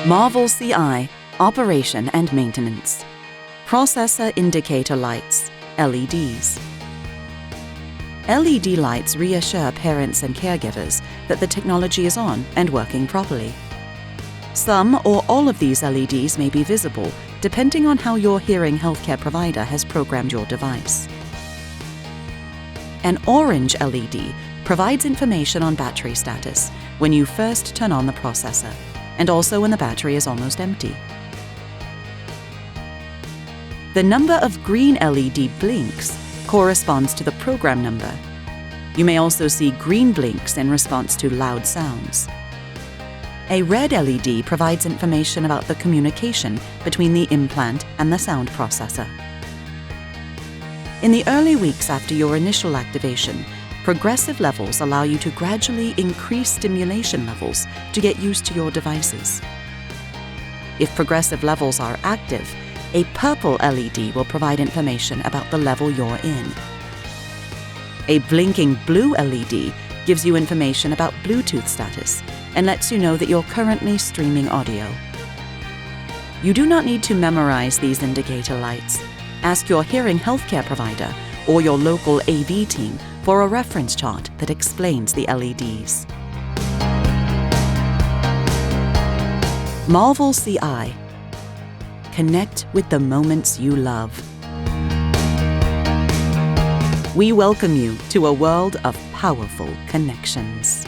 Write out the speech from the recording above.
Marvel CI, Operation and Maintenance. Processor Indicator Lights, LEDs. LED lights reassure parents and caregivers that the technology is on and working properly. Some or all of these LEDs may be visible depending on how your hearing healthcare provider has programmed your device. An orange LED provides information on battery status when you first turn on the processor, and also when the battery is almost empty. The number of green LED blinks corresponds to the program number. You may also see green blinks in response to loud sounds. A red LED provides information about the communication between the implant and the sound processor. In the early weeks after your initial activation, progressive levels allow you to gradually increase stimulation levels to get used to your devices. If progressive levels are active, a purple LED will provide information about the level you're in. A blinking blue LED gives you information about Bluetooth status and lets you know that you're currently streaming audio. You do not need to memorize these indicator lights. Ask your hearing healthcare provider or your local AV team for a reference chart that explains the LEDs. Marvel CI. Connect with the moments you love. We welcome you to a world of powerful connections.